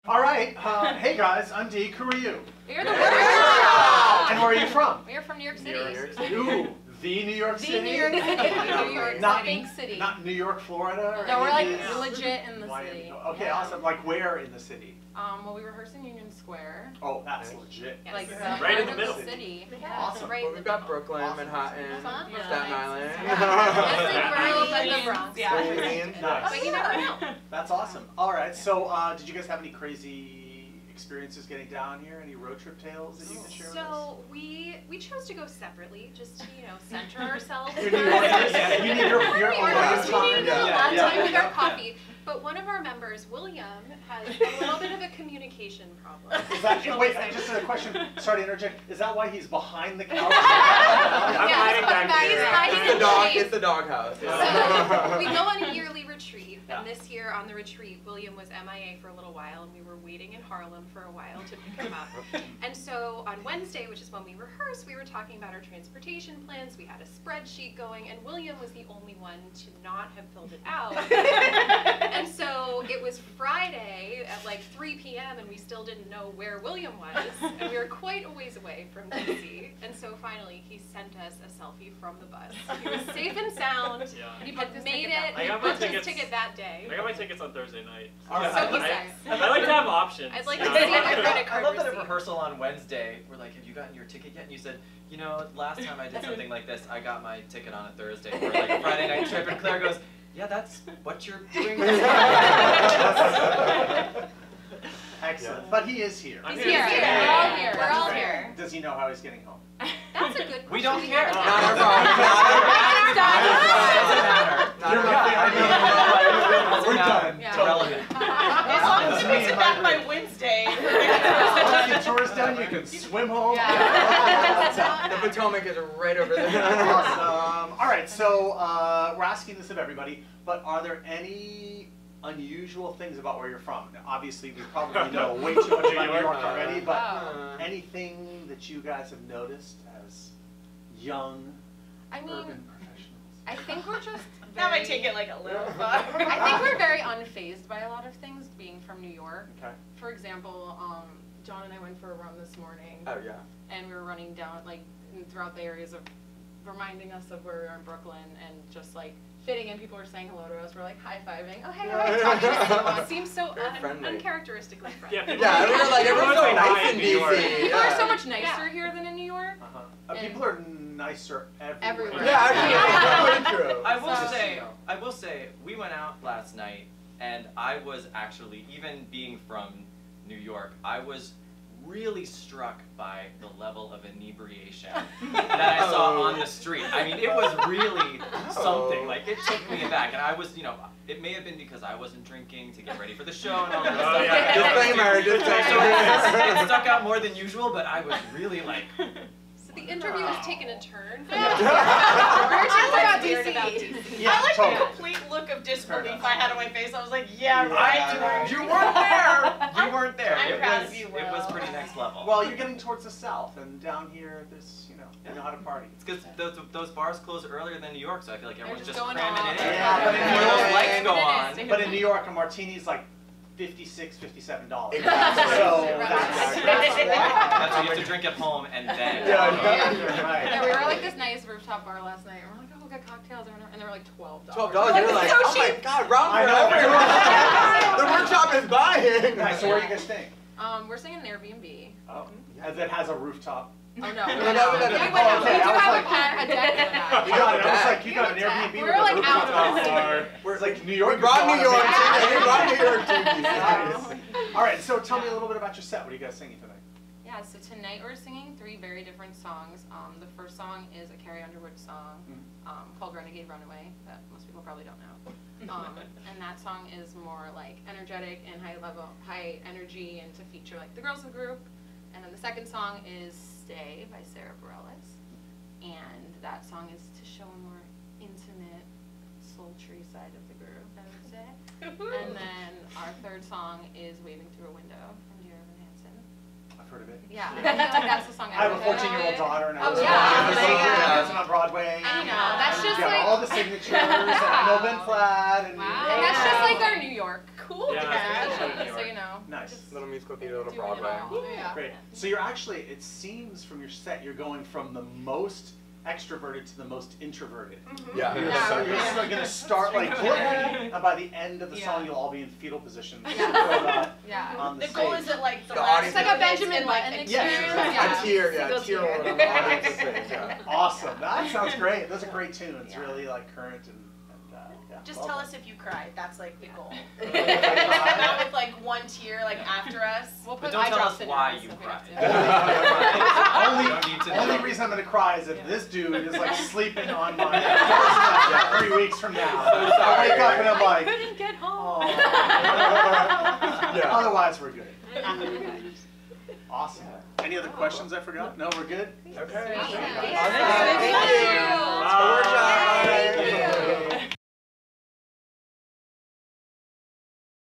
All right, hey guys, I'm Dee. Who are you? You're the worst. And where are you from? We're from New York City. Ooh, the New York City? The New York City. New York Not big city. Not New York, Florida? Or no, we're like Indiana? legit in the city. Okay, awesome. Like where in the city? Well, we rehearse in Union Square. Oh, that's legit. Yes. Like right in the of middle. City. Yeah. Awesome. Right Well, we've got Brooklyn, Awesome. Manhattan, Yeah. Staten Island. Yes, the Bronx. Nice. But you never know. That's awesome. All right, so did you guys have any crazy experiences getting down here? Any road trip tales that you can share with us? So we chose to go separately, just to center ourselves. You're New Yorkers. Yeah, you need your We need a lot of time with our yeah. coffee. But one of our members, William, has a little bit of a communication problem. Is that, wait, just a question. Sorry to interject. Is that why he's behind the couch? I'm Yes, hiding back he's here. hiding It's the in dog. shade. It's the doghouse. So we go on a yearly retreat, and Yeah. this year on the retreat, William was MIA for a little while, and we were waiting in Harlem for a while to pick him up. And so on Wednesday, which is when we rehearse, we were talking about our transportation plans. We had a spreadsheet going, and William was the only one to not have filled it out. And so it was Friday at like 3 p.m. and we still didn't know where William was, and we were quite a ways away from DC. And so finally, he sent us a selfie from the bus. He was safe and sound. Yeah. He booked had his made ticket it. I He got my booked his tickets. ticket that day. I got my tickets on Thursday night. All right. So he I says. like to have options. I'd like you to know? see the credit I card love that at receipt. rehearsal on Wednesday, we're like, have you gotten your ticket yet? And you said, you know, last time I did something like this, I got my ticket on a Thursday for like a Friday night trip. And Claire goes, yeah, that's what you're doing. Excellent. But he is here. I'm He's here. We're all here. We're all Great. here. Does he know how he's getting home? That's a good question. We don't care. haven't Not asked. our problem. Not our problem. Doesn't matter. Not You're our not problem. We're done. Yeah. It's irrelevant. As long as you me get and back my by Wednesday. Once the tour is done, you can swim home. The Potomac is right over there. Awesome. All right, so we're asking this of everybody, but are there any unusual things about where you're from? Now, obviously, we probably know way too much about New York already, but anything that you guys have noticed as young I mean, urban professionals? I think we're just That might very, take it like a little far. I think we're very unfazed by a lot of things being from New York. Okay. For example, John and I went for a run this morning. Oh yeah. And we were running down throughout the areas of reminding us of where we are in Brooklyn and just like fitting in. People were saying hello to us. We're like high-fiving. Oh, hey, hi, talk to you. It seems so Very friendly. uncharacteristically friendly. Yeah, people Yeah, we were like, everyone's so Everyone's nice like in New York. DC. People are so Yeah. much nicer here than in New York. And people are nicer everywhere. Everywhere. Yeah, actually, that's really true. I will say, we went out last night, and I was actually, even being from New York, I was really struck by the level of inebriation that I saw on the street. I mean, it was really something. Like, it took me aback, and I was, it may have been because I wasn't drinking to get ready for the show and all that stuff. yeah. Disclaimer. So it stuck out more than usual, but I was really like, So the interview has taken a turn. We're talking about Weird DC. about DC. Yeah, I like totally. the complete look of disbelief I had on my face. I was like, yeah, right. you weren't there. You weren't there. I'm it proud was, of you, It was Will. pretty next level. Well, you're getting towards the south, and down here, there's, you know how to party. It's because those bars close earlier than New York, so I feel like everyone's just just going cramming on. it in. Yeah, but Before in those LA, lights go on. But in New York, a martini's like $56, $57. Exactly. So Right. that's That's why. why you have to drink at home and then. Right. Yeah, we were at like this nice rooftop bar last night. And we're like, oh, we'll get cocktails, and they were like $12. $12. You're like, so oh my cheap. God, round I for know. everyone. The workshop is buying. Nice. So where are you guys staying? We're staying in an Airbnb. Oh, as it has a rooftop. Oh no, we No, went no, out. no, no, We no. went out. Okay, We do I was have like- a deck for that. You got it. I was like, you got an Airbnb We're with a like rooftop. out Bar. Where it's like New York. We brought New York. Yeah. We brought New York to DC. Nice. All right. So tell me a little bit about your set. What are you guys singing tonight? Yeah, so tonight we're singing 3 very different songs. The first song is a Carrie Underwood song called Renegade Runaway that most people probably don't know. And that song is more like energetic and high energy, and to feature like the girls of the group. And then the second song is Stay by Sarah Bareilles. And that song is to show a more intimate, sultry side of the group, I would say. And then our third song is Waving Through a Window from Dear Evan Hansen. I've heard of it. Yeah, I feel like that's the song I have a would 14-year-old daughter, and I Oh, was yeah. dancing on Broadway. I know, that's and just got like- all the signatures, and I know Ben Platt, and And that's just like our New York. Cool. Yeah, Yeah. that's So you know. Nice. Yeah. musical theater to Doing it Broadway. all. Yeah. Great. So you're actually, it seems from your set, you're going from the most extroverted to the most introverted. Yeah. You're going to start like and by the end of the song, you'll all be in fetal positions Yeah. on the The goal stage. is that like the The last audience- It's like a minutes Benjamin and, like, Button Yes, experience. exactly. A tear, Single tear tear. over the audience's face, yeah. Awesome. That sounds great. That's a great tune. It's really like current and yeah. Just well tell done. us if you cried. That's like the goal. Yeah. Not with like one tear like after us. We'll But put don't eye tell drops us in why your eyes you if we cried. have to. You don't need to Only know. reason I'm gonna cry is if this dude is like sleeping on my doorstep 3 weeks from now. I wake up and I'm like, couldn't get home. oh. Yeah. Otherwise, we're good. Awesome. Any other questions I forgot? No, we're good? Okay. Sweet. Thank you. Yeah. Thank you. Bye. Bye.